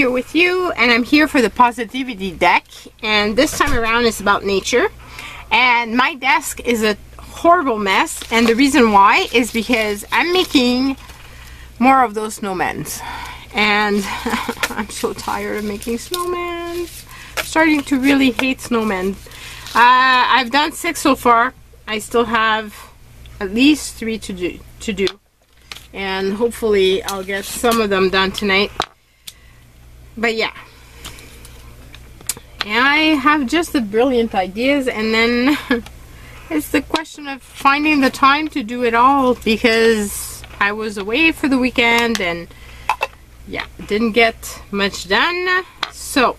here with you, and I'm here for the positivity deck, and this time around it's about nature. And my desk is a horrible mess, and the reason why is because I'm making more of those snowmen, and I'm so tired of making snowmen. I'm starting to really hate snowmen. I've done 6 so far. I still have at least 3 to do, and hopefully I'll get some of them done tonight. But yeah, and I have just the brilliant ideas, and then it's the question of finding the time to do it all, because I was away for the weekend and yeah, didn't get much done. So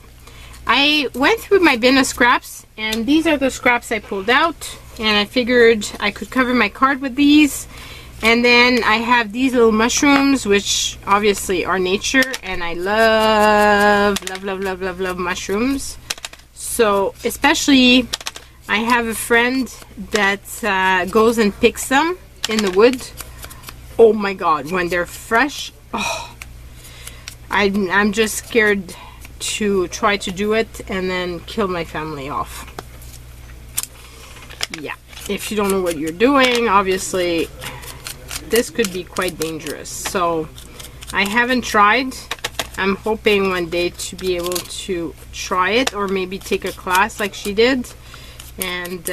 I went through my bin of scraps, and these are the scraps I pulled out, and I figured I could cover my card with these. And then I have these little mushrooms, which obviously are nature, and I love mushrooms. So especially, I have a friend that goes and picks them in the wood. Oh my god, when they're fresh, oh, I'm just scared to try to do it and then kill my family off. Yeah, if you don't know what you're doing, obviously this could be quite dangerous. So I haven't tried. I'm hoping one day to be able to try it, or maybe take a class like she did, and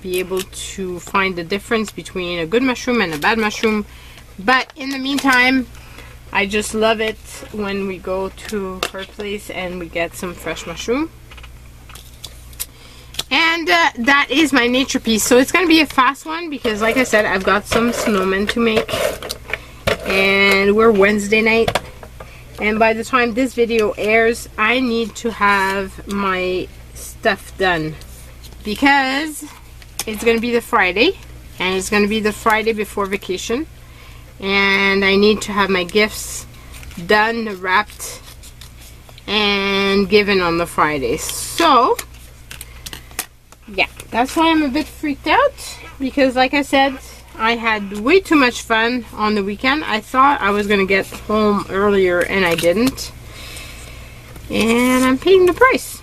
be able to find the difference between a good mushroom and a bad mushroom. But in the meantime, I just love it when we go to her place and we get some fresh mushroom. And that is my nature piece. So it's going to be a fast one, because like I said, I've got some snowmen to make, and we're Wednesday night, and by the time this video airs, I need to have my stuff done, because it's going to be the Friday, and it's going to be the Friday before vacation, and I need to have my gifts done, wrapped, and given on the Friday. So yeah, that's why I'm a bit freaked out, because like I said, I had way too much fun on the weekend. I thought I was gonna get home earlier, and I didn't, and I'm paying the price.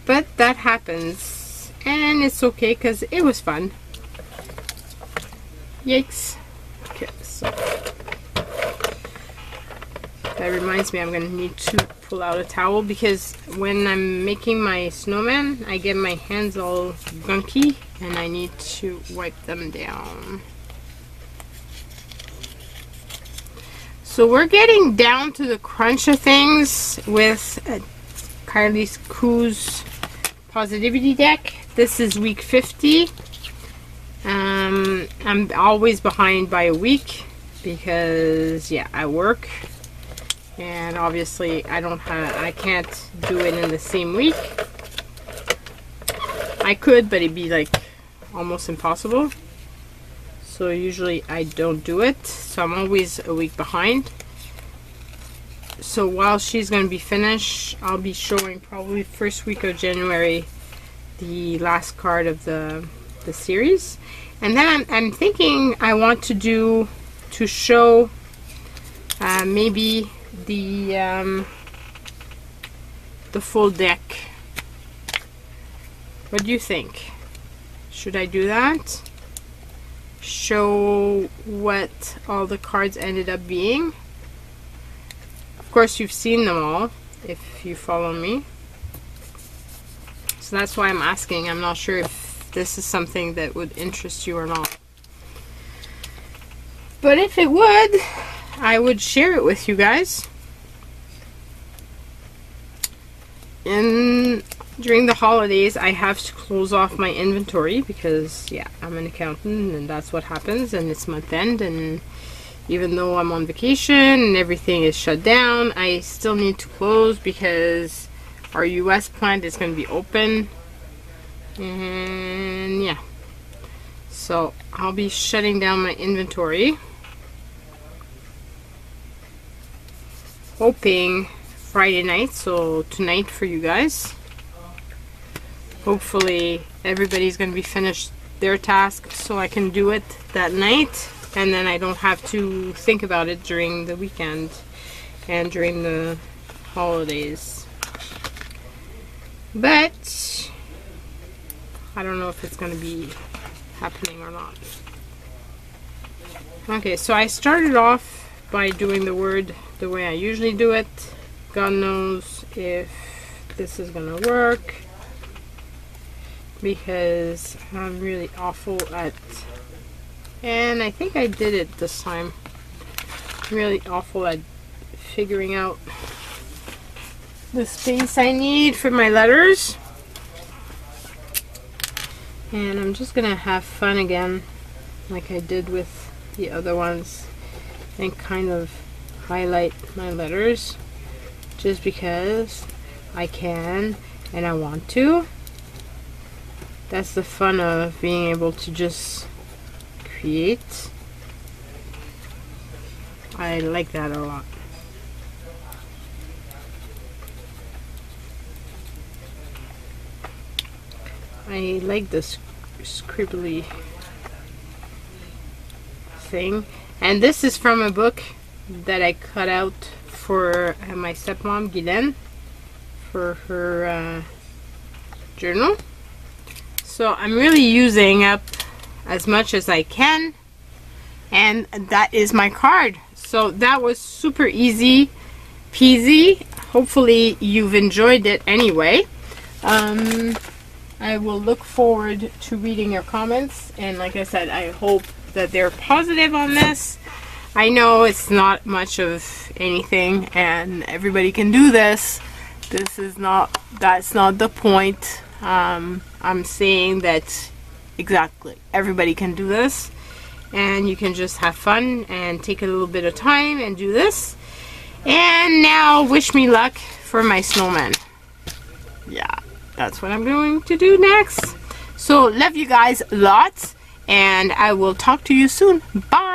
But that happens, and it's okay, because it was fun. Yikes. Okay, so that reminds me, I'm going to need to pull out a towel, because when I'm making my snowman, I get my hands all gunky, and I need to wipe them down. So we're getting down to the crunch of things with Kylie's Coos Positivity deck. This is week 50. I'm always behind by a week, because yeah, I work. And obviously I can't do it in the same week. I could, but it'd be like almost impossible. So usually I don't do it. So I'm always a week behind. So while she's going to be finished, I'll be showing probably first week of January the last card of the series. And then I'm thinking I want to show maybe the full deck. What do you think? Should I do that? Show what all the cards ended up being. Of course, you've seen them all if you follow me. So that's why I'm asking. I'm not sure if this is something that would interest you or not. But if it would, I would share it with you guys. And during the holidays, I have to close off my inventory, because yeah, I'm an accountant, and that's what happens, and it's month end, and even though I'm on vacation and everything is shut down, I still need to close, because our US plant is going to be open. And yeah, so I'll be shutting down my inventory, hoping Friday night, so tonight for you guys. Hopefully everybody's going to be finished their task, so I can do it that night. and then I don't have to think about it during the weekend and during the holidays. But I don't know if it's going to be happening or not. Okay, so I started off by doing the word the way I usually do it. God knows if this is going to work, because I'm really awful at, and I think I did it this time, I'm really awful at figuring out the space I need for my letters. And I'm just gonna have fun again, like I did with the other ones, and kind of highlight my letters just because I can and I want to. That's the fun of being able to just create. I like that a lot. I like this scribbly thing, and this is from a book that I cut out for my stepmom Guylaine for her journal. So I'm really using up as much as I can, and that is my card. So that was super easy peasy. Hopefully you've enjoyed it anyway. I will look forward to reading your comments, and like I said, I hope that they're positive on this. I know it's not much of anything and everybody can do this. That's not the point. I'm saying that exactly everybody can do this, and you can just have fun and take a little bit of time and do this. And now wish me luck for my snowman. Yeah, that's what I'm going to do next. So love you guys lots, and I will talk to you soon. Bye.